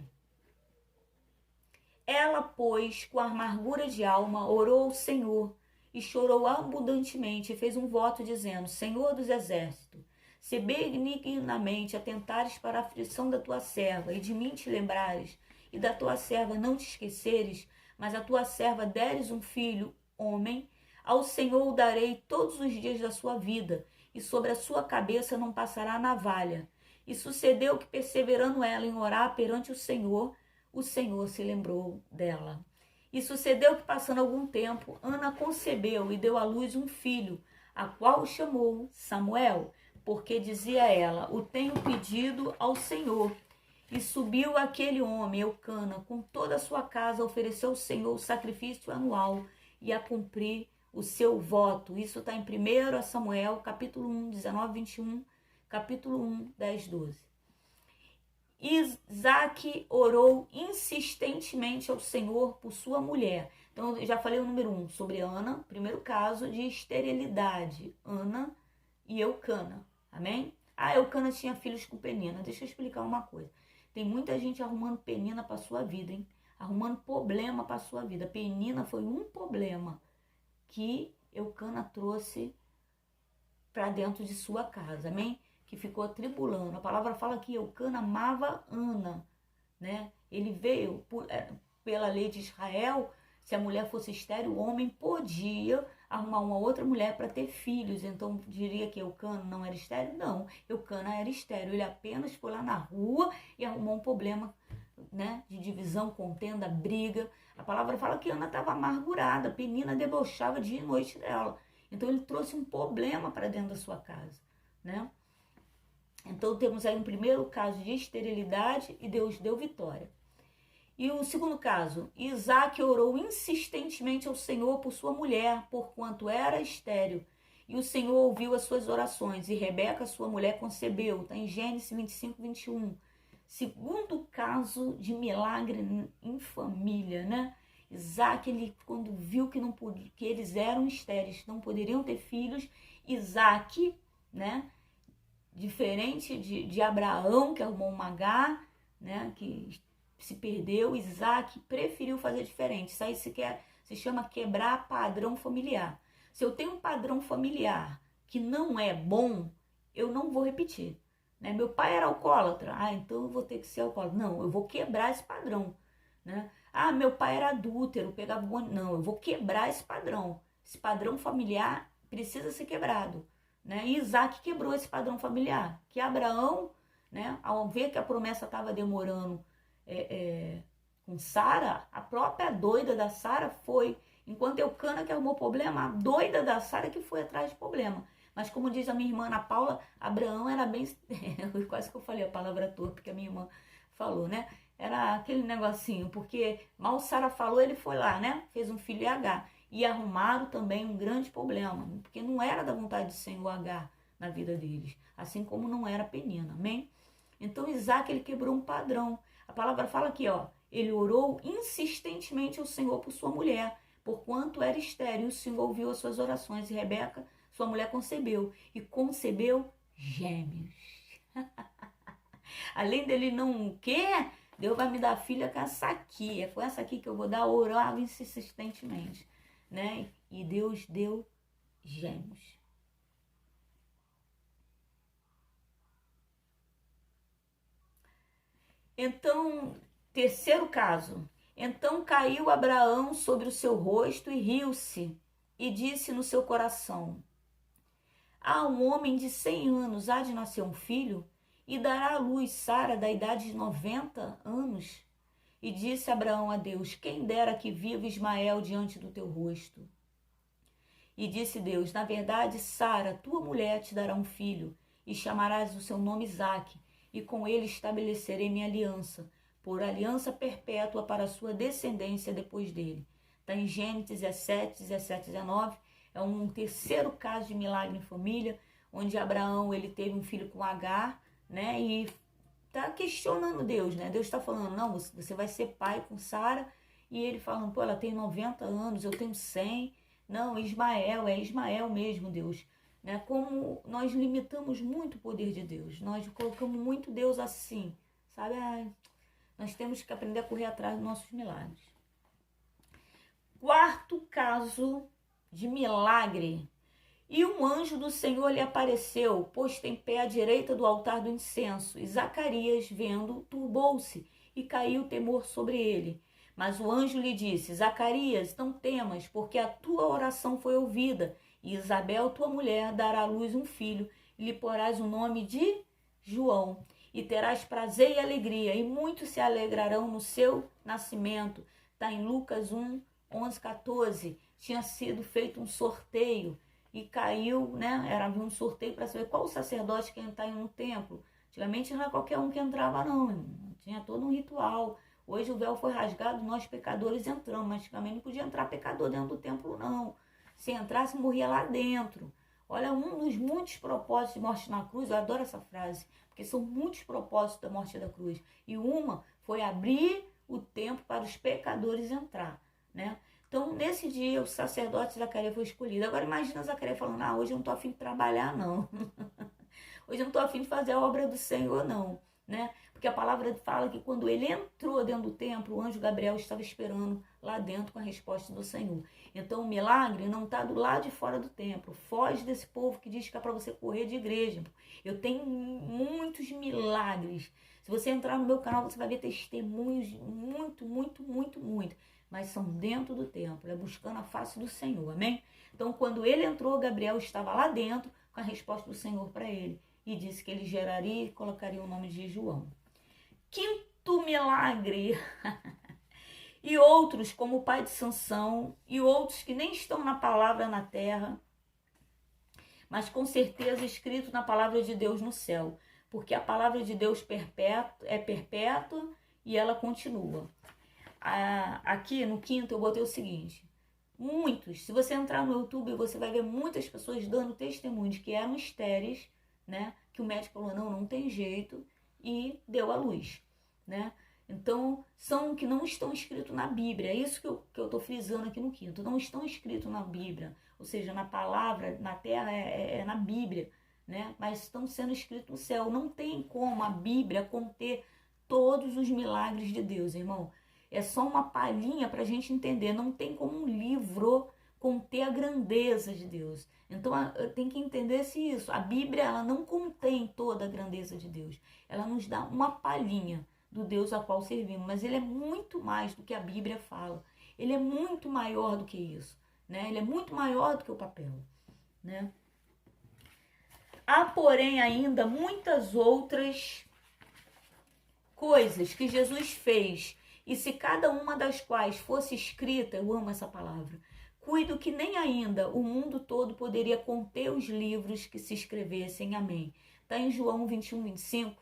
ela, pois, com amargura de alma, orou ao Senhor e chorou abundantemente e fez um voto dizendo, Senhor dos exércitos, se benignamente atentares para a aflição da tua serva e de mim te lembrares e da tua serva não te esqueceres, mas a tua serva deres um filho, homem, ao Senhor o darei todos os dias da sua vida, e sobre a sua cabeça não passará a navalha. E sucedeu que, perseverando ela em orar perante o Senhor se lembrou dela. E sucedeu que, passando algum tempo, Ana concebeu e deu à luz um filho, a qual chamou Samuel, porque dizia ela, o tenho pedido ao Senhor. E subiu aquele homem, Eucana, com toda a sua casa, ofereceu ao Senhor o sacrifício anual e a cumprir o seu voto. Isso está em 1 Samuel, capítulo 1, 19, 21, capítulo 1, 10, 12. Isaac orou insistentemente ao Senhor por sua mulher. Então, eu já falei o número 1 sobre Ana, primeiro caso de esterilidade, Ana e Eucana, amém? Eucana tinha filhos com Penina. Deixa eu explicar uma coisa. Tem muita gente arrumando penina para sua vida, hein? Arrumando problema para sua vida. Penina foi um problema que Eucana trouxe para dentro de sua casa, amém? Que ficou atribulando. A palavra fala que Eucana amava Ana, né? Ele veio pela lei de Israel. Se a mulher fosse estéril, o homem podia arrumar uma outra mulher para ter filhos. Então, diria que Eucana não era estéril? Não, Eucana era estéril. Ele apenas foi lá na rua e arrumou um problema, né, de divisão, contenda, briga. A palavra fala que Ana estava amargurada, Penina debochava dia e noite dela. Então, ele trouxe um problema para dentro da sua casa, né? Então, temos aí um primeiro caso de esterilidade e Deus deu vitória. E o segundo caso, Isaac orou insistentemente ao Senhor por sua mulher, porquanto era estéril. E o Senhor ouviu as suas orações, e Rebeca, sua mulher, concebeu. Está em Gênesis 25, 21. Segundo caso de milagre em família, né? Isaac, ele, quando viu que eles eram estéreis, não poderiam ter filhos, Isaac, né? Diferente de Abraão, que arrumou uma Agar, né? Que se perdeu, Isaac preferiu fazer diferente. Isso aí se chama quebrar padrão familiar. Se eu tenho um padrão familiar que não é bom, eu não vou repetir. Né? Meu pai era alcoólatra, então eu vou ter que ser alcoólatra. Não, eu vou quebrar esse padrão. Né? Meu pai era adúltero, pegava bonde. Não, eu vou quebrar esse padrão. Esse padrão familiar precisa ser quebrado. Né? E Isaac quebrou esse padrão familiar. Que Abraão, né, ao ver que a promessa estava demorando com Sara, a própria doida da Sara foi, enquanto Eucana que arrumou problema, a doida da Sara que foi atrás de problema. Mas como diz a minha irmã Ana Paula, Abraão era bem, quase que eu falei a palavra toda, porque a minha irmã falou, né? Era aquele negocinho, porque mal Sara falou, ele foi lá, né? Fez um filho e Agar. E arrumaram também um grande problema, porque não era da vontade do Senhor Agar na vida deles, assim como não era Penina, amém? Então Isaac, ele quebrou um padrão. A palavra fala aqui, ó, ele orou insistentemente ao Senhor por sua mulher, porquanto era estéril. O Senhor ouviu as suas orações e Rebeca, sua mulher, concebeu. E concebeu gêmeos. Além dele não quer, Deus vai me dar filha com essa aqui. É com essa aqui que eu vou dar, orava insistentemente. Né? E Deus deu gêmeos. Então, terceiro caso. Então caiu Abraão sobre o seu rosto e riu-se, e disse no seu coração: um homem de 100 anos há de nascer um filho, e dará à luz Sara da idade de 90 anos. E disse Abraão a Deus: quem dera que viva Ismael diante do teu rosto. E disse Deus: na verdade, Sara, tua mulher, te dará um filho, e chamarás o seu nome Isaque, e com ele estabelecerei minha aliança, por aliança perpétua para a sua descendência depois dele. Está em Gênesis 17, 17, 19. É um terceiro caso de milagre em família, onde Abraão, ele teve um filho com Agar, né? E está questionando Deus, né? Deus está falando: não, você vai ser pai com Sara. E ele falando: pô, ela tem 90 anos, eu tenho 100. Não, Ismael, é Ismael mesmo, Deus. Né? Como nós limitamos muito o poder de Deus, nós colocamos muito Deus assim, sabe? Nós temos que aprender a correr atrás dos nossos milagres. Quarto caso de milagre. E um anjo do Senhor lhe apareceu, posto em pé à direita do altar do incenso. E Zacarias, vendo, turbou-se e caiu temor sobre ele. Mas o anjo lhe disse: Zacarias, não temas, porque a tua oração foi ouvida. E Isabel, tua mulher, dará à luz um filho, e lhe porás o nome de João. E terás prazer e alegria, e muitos se alegrarão no seu nascimento. Está em Lucas 1, 11, 14. Tinha sido feito um sorteio e caiu, né? Era um sorteio para saber qual o sacerdote que ia entrar no templo. Antigamente não era qualquer um que entrava, não. Tinha todo um ritual. Hoje o véu foi rasgado, nós pecadores entramos, mas antigamente não podia entrar pecador dentro do templo, não. Se entrasse, morria lá dentro. Olha, um dos muitos propósitos de morte na cruz, eu adoro essa frase, porque são muitos propósitos da morte da cruz. E uma foi abrir o templo para os pecadores entrar, né? Então, nesse dia, o sacerdote Zacarias foi escolhido. Agora, imagina Zacarias falando: hoje eu não estou a fim de trabalhar, não. Hoje eu não estou a fim de fazer a obra do Senhor, não. né? Porque a palavra fala que quando ele entrou dentro do templo, o anjo Gabriel estava esperando lá dentro com a resposta do Senhor. Então o milagre não está do lado de fora do templo. Foge desse povo que diz que é para você correr de igreja. Eu tenho muitos milagres. Se você entrar no meu canal, você vai ver testemunhos muito. Mas são dentro do templo, é buscando a face do Senhor, amém? Então quando ele entrou, Gabriel estava lá dentro com a resposta do Senhor para ele. E disse que ele geraria e colocaria o nome de João. Quinto milagre. E outros, como o pai de Sansão, e outros que nem estão na palavra na terra, mas com certeza escrito na palavra de Deus no céu. Porque a palavra de Deus é perpétua e ela continua. Aqui no quinto eu botei o seguinte. Muitos, se você entrar no YouTube, você vai ver muitas pessoas dando testemunho de que eram estéreis, né? Que o médico falou, não tem jeito, e deu à luz, né? Então, são que não estão escritos na Bíblia. É isso que eu estou frisando aqui no quinto. Não estão escritos na Bíblia. Ou seja, na palavra, na terra, é na Bíblia, né? Mas estão sendo escritos no céu. Não tem como a Bíblia conter todos os milagres de Deus, irmão. É só uma palhinha para a gente entender. Não tem como um livro conter a grandeza de Deus. Então, tem que entender isso. A Bíblia, ela não contém toda a grandeza de Deus. Ela nos dá uma palhinha do Deus a qual servimos, mas ele é muito mais do que a Bíblia fala. Ele é muito maior do que isso, né? Ele é muito maior do que o papel, né? Há, porém, ainda muitas outras coisas que Jesus fez, e se cada uma das quais fosse escrita, eu amo essa palavra, cuido que nem ainda o mundo todo poderia conter os livros que se escrevessem, amém. Está em João 21:25,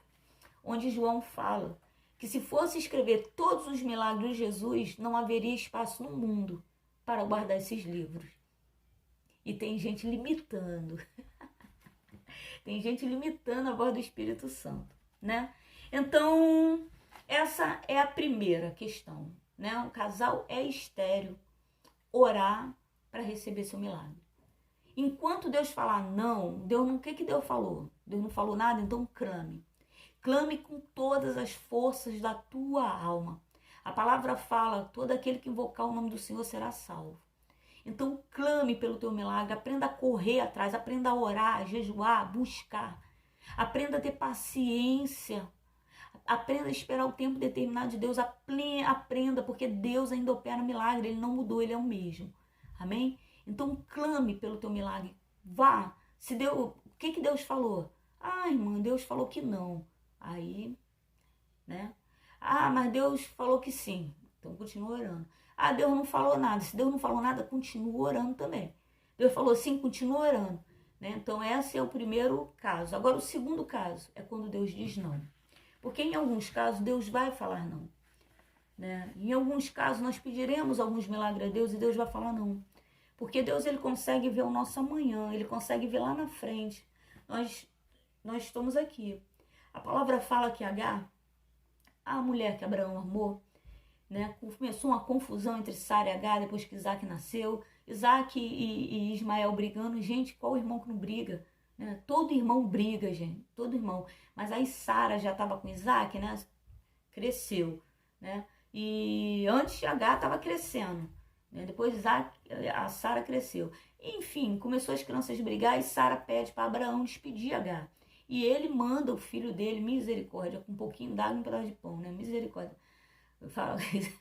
onde João fala que se fosse escrever todos os milagres de Jesus, não haveria espaço no mundo para guardar esses livros. E tem gente limitando. Tem gente limitando a voz do Espírito Santo, né? Então, essa é a primeira questão, né? Um casal é estéril, orar para receber seu milagre. Enquanto Deus falar não, o que Deus falou? Deus não falou nada, então clame. Clame com todas as forças da tua alma. A palavra fala, todo aquele que invocar o nome do Senhor será salvo. Então clame pelo teu milagre, aprenda a correr atrás, aprenda a orar, a jejuar, buscar. Aprenda a ter paciência. Aprenda a esperar o tempo determinado de Deus. Aprenda, porque Deus ainda opera milagre, Ele não mudou, Ele é o mesmo. Amém? Então clame pelo teu milagre. Vá. Se Deus, o que Deus falou? Irmã, Deus falou que não. Aí, né? Mas Deus falou que sim. Então continua orando. Deus não falou nada. Se Deus não falou nada, continua orando também. Deus falou sim, continua orando. Né? Então esse é o primeiro caso. Agora o segundo caso é quando Deus diz não. Porque em alguns casos Deus vai falar não. Né? Em alguns casos nós pediremos alguns milagres a Deus e Deus vai falar não. Porque Deus, ele consegue ver o nosso amanhã. Ele consegue ver lá na frente. Nós estamos aqui. A palavra fala que Agar, a mulher que Abraão amou, né, começou uma confusão entre Sara e Agar depois que Isaac nasceu. Isaac e Ismael brigando. Gente, qual irmão que não briga? Né? Todo irmão briga, gente. Todo irmão. Mas aí Sara já estava com Isaac, né? Cresceu. Né? E antes Agar estava crescendo. Né? Depois a Sara cresceu. Enfim, começou as crianças a brigar e Sara pede para Abraão despedir Agar. E ele manda o filho dele, misericórdia, com um pouquinho d'água e um pedaço de pão, né? Misericórdia. Eu falo isso.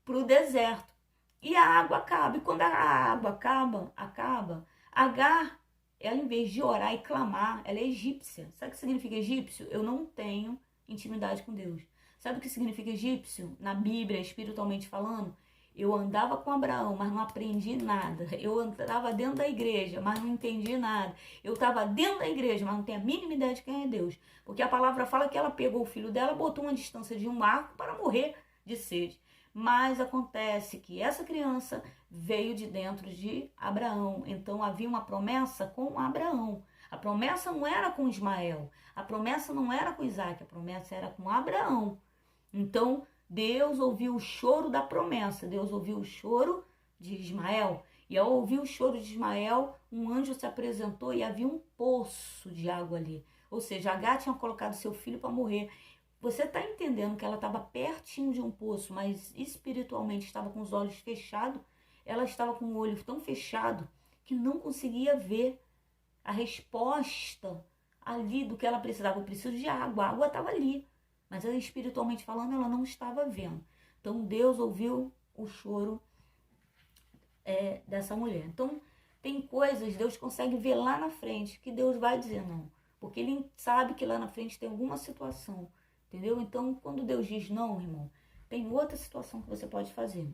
Para o deserto. E a água acaba. E quando a água acaba, Agar, ela em vez de orar e clamar, ela é egípcia. Sabe o que significa egípcio? Eu não tenho intimidade com Deus. Sabe o que significa egípcio? Na Bíblia, espiritualmente falando, eu andava com Abraão, mas não aprendi nada. Eu andava dentro da igreja, mas não entendi nada. Eu estava dentro da igreja, mas não tenho a mínima ideia de quem é Deus. Porque a palavra fala que ela pegou o filho dela, botou uma distância de um arco para morrer de sede. Mas acontece que essa criança veio de dentro de Abraão. Então havia uma promessa com Abraão. A promessa não era com Ismael. A promessa não era com Isaac. A promessa era com Abraão. Então Deus ouviu o choro da promessa, Deus ouviu o choro de Ismael. E ao ouvir o choro de Ismael, um anjo se apresentou e havia um poço de água ali. Ou seja, Agar tinha colocado seu filho para morrer. Você está entendendo que ela estava pertinho de um poço, mas espiritualmente estava com os olhos fechados? Ela estava com o olho tão fechado que não conseguia ver a resposta ali do que ela precisava. Eu preciso de água, a água estava ali, mas ela, espiritualmente falando, ela não estava vendo. Então Deus ouviu o choro dessa mulher. Então tem coisas, Deus consegue ver lá na frente, que Deus vai dizer não, porque Ele sabe que lá na frente tem alguma situação, entendeu? Então quando Deus diz não, irmão, tem outra situação que você pode fazer.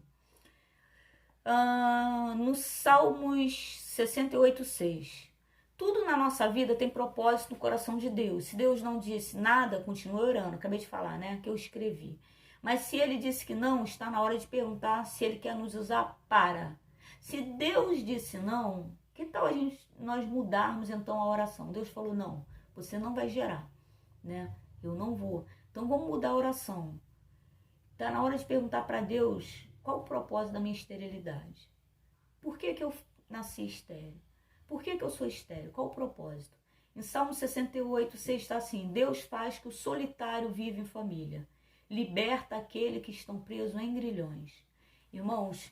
No Salmos 68:6. Tudo na nossa vida tem propósito no coração de Deus. Se Deus não disse nada, continue orando. Acabei de falar, né? Que eu escrevi. Mas se Ele disse que não, está na hora de perguntar se Ele quer nos usar para. Se Deus disse não, que tal nós mudarmos então a oração? Deus falou não, você não vai gerar, né? Eu não vou. Então vamos mudar a oração. Está na hora de perguntar para Deus qual o propósito da minha esterilidade. Por que eu nasci estéril? Por que eu sou estéril? Qual o propósito? Em Salmo 68:6 está assim: Deus faz que o solitário viva em família. Liberta aquele que estão presos em grilhões. Irmãos,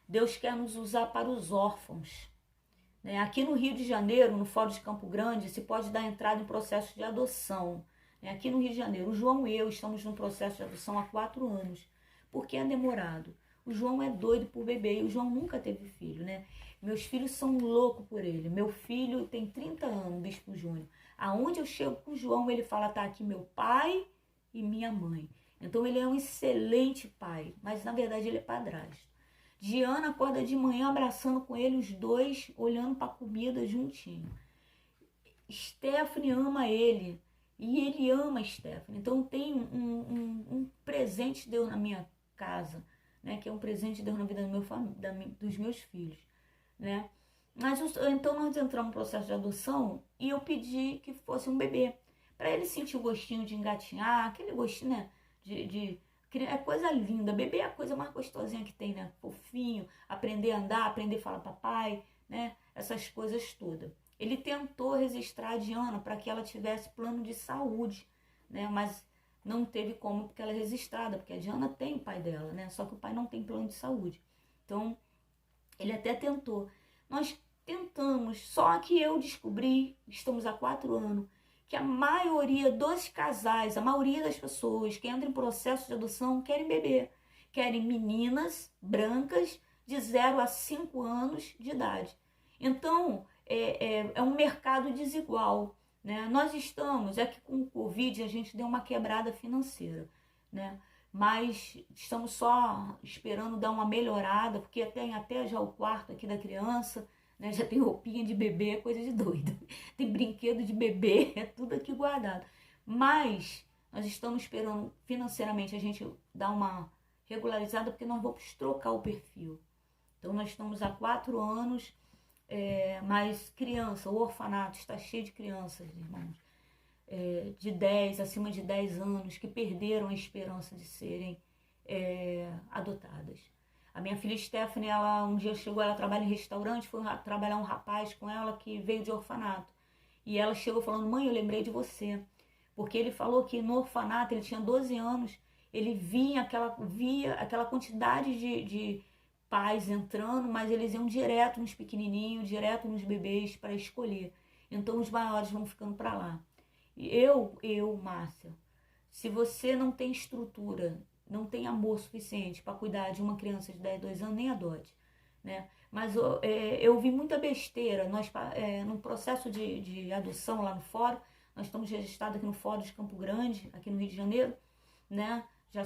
Deus quer nos usar para os órfãos. Aqui no Rio de Janeiro, no Fórum de Campo Grande, se pode dar entrada em processo de adoção. Aqui no Rio de Janeiro, o João e eu estamos no processo de adoção há 4 anos. Por que é demorado? O João é doido por bebê e o João nunca teve filho, né? Meus filhos são loucos por ele. Meu filho tem 30 anos, Bispo Júnior. Aonde eu chego com o João, ele fala, tá aqui meu pai e minha mãe. Então ele é um excelente pai, mas na verdade ele é padrasto. Diana acorda de manhã abraçando com ele, os dois olhando para a comida juntinho. Stephanie ama ele e ele ama a Stephanie. Então tem um presente de Deus na minha casa, né? Que é um presente de Deus na vida dos meus filhos, né? Mas então nós entramos no processo de adoção e eu pedi que fosse um bebê, para ele sentir o gostinho de engatinhar, aquele gostinho, né? É coisa linda, bebê é a coisa mais gostosinha que tem, né? Fofinho, aprender a andar, aprender a falar papai, né? Essas coisas todas. Ele tentou registrar a Diana para que ela tivesse plano de saúde, né? Mas não teve como, porque ela é registrada, porque a Diana tem o pai dela, né? Só que o pai não tem plano de saúde. Então, ele até tentou. Nós tentamos, só que eu descobri, estamos há 4 anos, que a maioria dos casais, a maioria das pessoas que entram em processo de adoção querem bebê. Querem meninas brancas de 0 a 5 anos de idade. Então, é um mercado desigual, né? Nós estamos, que com o Covid a gente deu uma quebrada financeira, né? Mas estamos só esperando dar uma melhorada, porque tem até já o quarto aqui da criança, né? Já tem roupinha de bebê, coisa de doido. Tem brinquedo de bebê, é tudo aqui guardado. Mas nós estamos esperando financeiramente a gente dar uma regularizada, porque nós vamos trocar o perfil. Então nós estamos há 4 anos, mas criança, o orfanato está cheio de crianças, irmãos, acima de 10 anos, que perderam a esperança de serem adotadas. A minha filha Stephanie, um dia chegou, ela trabalha em restaurante, foi trabalhar um rapaz com ela que veio de orfanato. E ela chegou falando, mãe, eu lembrei de você. Porque ele falou que no orfanato, ele tinha 12 anos, ele via aquela quantidade de pais entrando, mas eles iam direto nos pequenininhos, direto nos bebês para escolher. Então os maiores vão ficando para lá. Márcia, se você não tem estrutura, não tem amor suficiente para cuidar de uma criança de 10, 2 anos, nem adote, né? Mas eu vi muita besteira. Nós, no processo de adoção lá no fórum, nós estamos registrados aqui no Fórum de Campo Grande, aqui no Rio de Janeiro, né? Já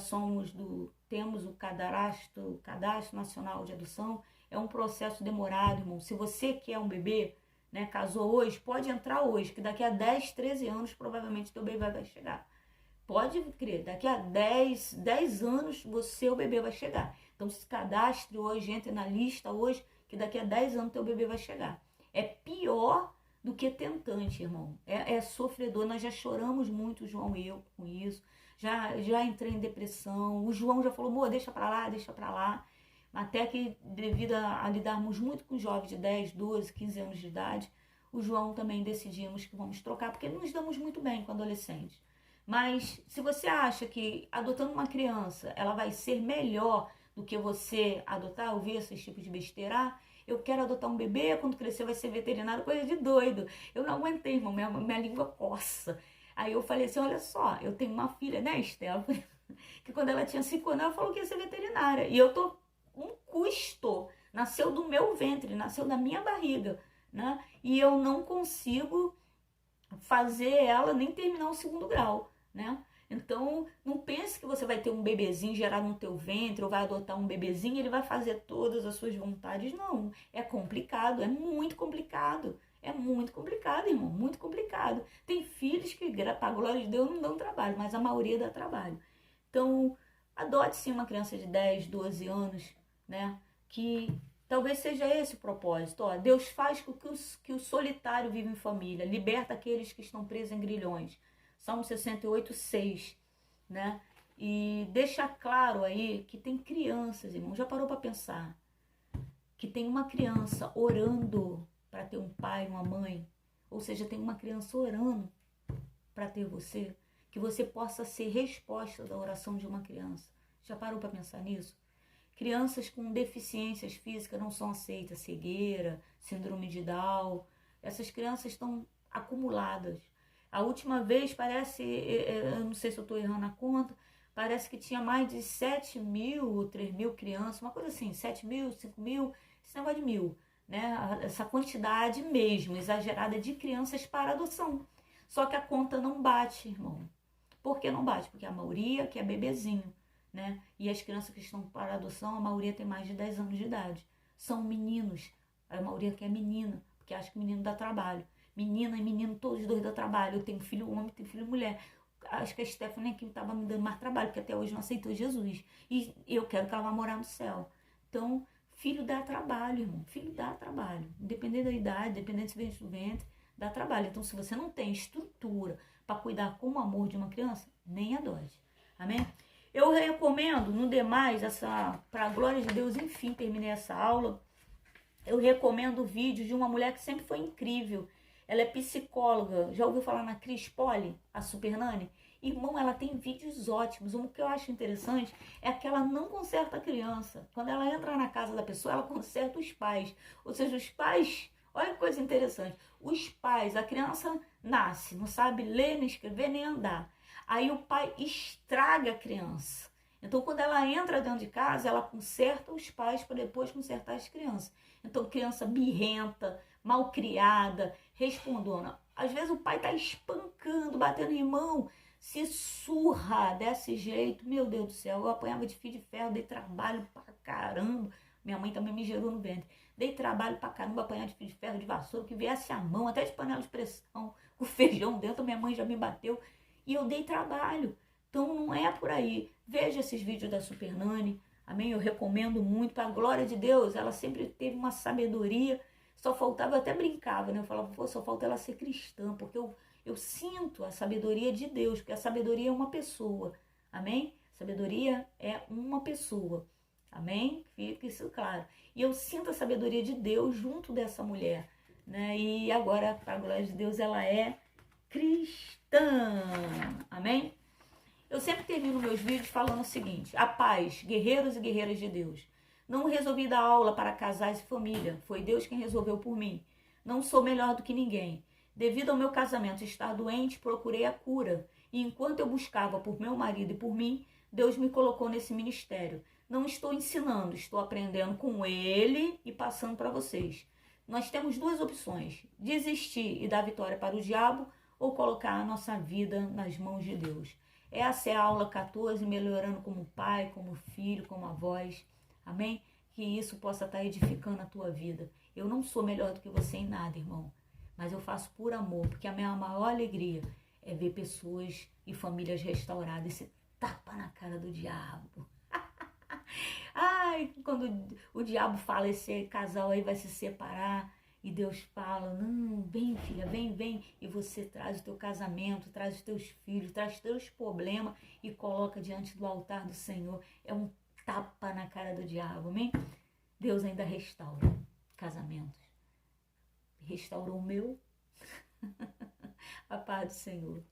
temos o Cadastro Nacional de Adoção. É um processo demorado, irmão. Se você quer um bebê, né, casou hoje, pode entrar hoje, que daqui a 10, 13 anos, provavelmente, teu bebê vai chegar. Pode crer, daqui a 10 anos, o bebê vai chegar. Então, se cadastre hoje, entre na lista hoje, que daqui a 10 anos, teu bebê vai chegar. É pior do que tentante, irmão. É sofredor. Nós já choramos muito, o João e eu, com isso. Já entrei em depressão. O João já falou, amor, deixa pra lá. Até que, devido a lidarmos muito com jovens de 10, 12, 15 anos de idade, O João também decidimos que vamos trocar, porque nos damos muito bem com adolescentes. Mas se você acha que adotando uma criança, ela vai ser melhor do que você adotar, ouvir esse tipo de besteira, eu quero adotar um bebê, quando crescer vai ser veterinário, coisa de doido. Eu não aguentei, irmão, minha língua coça. Aí eu falei assim, olha só, eu tenho uma filha, né, Estela? Que quando ela tinha 5 anos, ela falou que ia ser veterinária. E eu tô um custo. Nasceu do meu ventre, nasceu da minha barriga, né? E eu não consigo fazer ela nem terminar o 2º grau, né? Então, não pense que você vai ter um bebezinho gerado no teu ventre ou vai adotar um bebezinho e ele vai fazer todas as suas vontades. Não, é complicado, é muito complicado. É muito complicado, irmão, muito complicado. Tem filhos que, para a glória de Deus, não dão trabalho, mas a maioria dá trabalho. Então, adote sim uma criança de 10, 12 anos, né? Que talvez seja esse o propósito. Ó, Deus faz com que o solitário viva em família, liberta aqueles que estão presos em grilhões. Salmo 68, 6, né? E deixa claro aí que tem crianças, irmão. Já parou para pensar? Que tem uma criança orando para ter um pai, uma mãe. Ou seja, tem uma criança orando para ter você. Que você possa ser resposta da oração de uma criança. Já parou para pensar nisso? Crianças com deficiências físicas não são aceitas, cegueira, síndrome de Down. Essas crianças estão acumuladas. A última vez parece, eu não sei se eu estou errando a conta, parece que tinha mais de 7 mil, 3 mil crianças, uma coisa assim, 7 mil, 5 mil, esse negócio de mil, né? Essa quantidade mesmo, exagerada de crianças para adoção. Só que a conta não bate, irmão. Por que não bate? Porque a maioria quer bebezinho, né? E as crianças que estão para adoção, a maioria tem mais de 10 anos de idade. São meninos, a maioria quer menina, porque acha que menino dá trabalho. Menina e menino, todos dois dão trabalho. Eu tenho filho homem, tenho filho mulher. Acho que a Stephanie aqui estava me dando mais trabalho, porque até hoje não aceitou Jesus. E eu quero que ela vá morar no céu. Então, filho dá trabalho, irmão. Filho dá trabalho. Independente da idade, independente se vem do ventre, dá trabalho. Então, se você não tem estrutura para cuidar com o amor de uma criança, nem adote. Amém? Eu recomendo, no demais, para a glória de Deus, enfim, terminei essa aula. Eu recomendo o vídeo de uma mulher que sempre foi incrível. Ela é psicóloga. Já ouviu falar na Cris Poli, a Super Nani? Irmão, ela tem vídeos ótimos. O que eu acho interessante é que ela não conserta a criança. Quando ela entra na casa da pessoa, ela conserta os pais. Ou seja, os pais... Olha que coisa interessante. Os pais, a criança nasce, não sabe ler, nem escrever, nem andar. Aí o pai estraga a criança. Então, quando ela entra dentro de casa, ela conserta os pais para depois consertar as crianças. Então, criança birrenta, malcriada, respondona. Às vezes o pai está espancando, batendo em mão, se surra desse jeito. Meu Deus do céu, eu apanhava de fio de ferro, dei trabalho pra caramba. Minha mãe também me gerou no ventre. Dei trabalho pra caramba, apanhar de fio de ferro, de vassoura, que viesse a mão, até de panela de pressão, com feijão dentro, minha mãe já me bateu. E eu dei trabalho. Então não é por aí. Veja esses vídeos da Super Nani. Amém? Eu recomendo muito. Para a glória de Deus, ela sempre teve uma sabedoria. Só faltava, eu até brincava, né? Eu falava, pô, só falta ela ser cristã, porque eu sinto a sabedoria de Deus, porque a sabedoria é uma pessoa. Amém? Sabedoria é uma pessoa. Amém? Fica isso claro. E eu sinto a sabedoria de Deus junto dessa mulher, né? E agora, para a glória de Deus, ela é cristã. Amém? Eu sempre termino meus vídeos falando o seguinte: a paz, guerreiros e guerreiras de Deus. Não resolvi dar aula para casais e família. Foi Deus quem resolveu por mim. Não sou melhor do que ninguém. Devido ao meu casamento estar doente, procurei a cura. E enquanto eu buscava por meu marido e por mim, Deus me colocou nesse ministério. Não estou ensinando, estou aprendendo com ele e passando para vocês. Nós temos duas opções: desistir e dar vitória para o diabo, ou colocar a nossa vida nas mãos de Deus. Essa é a aula 14, melhorando como pai, como filho, como avós. Amém? Que isso possa estar edificando a tua vida. Eu não sou melhor do que você em nada, irmão. Mas eu faço por amor, porque a minha maior alegria é ver pessoas e famílias restauradas. Esse tapa na cara do diabo. Ai, quando o diabo fala, esse casal aí vai se separar, e Deus fala, não, vem filha, vem, e você traz o teu casamento, traz os teus filhos, traz os teus problemas e coloca diante do altar do Senhor. É um tapa na cara do diabo, amém? Deus ainda restaura casamentos. restaurou o meu. A paz do Senhor.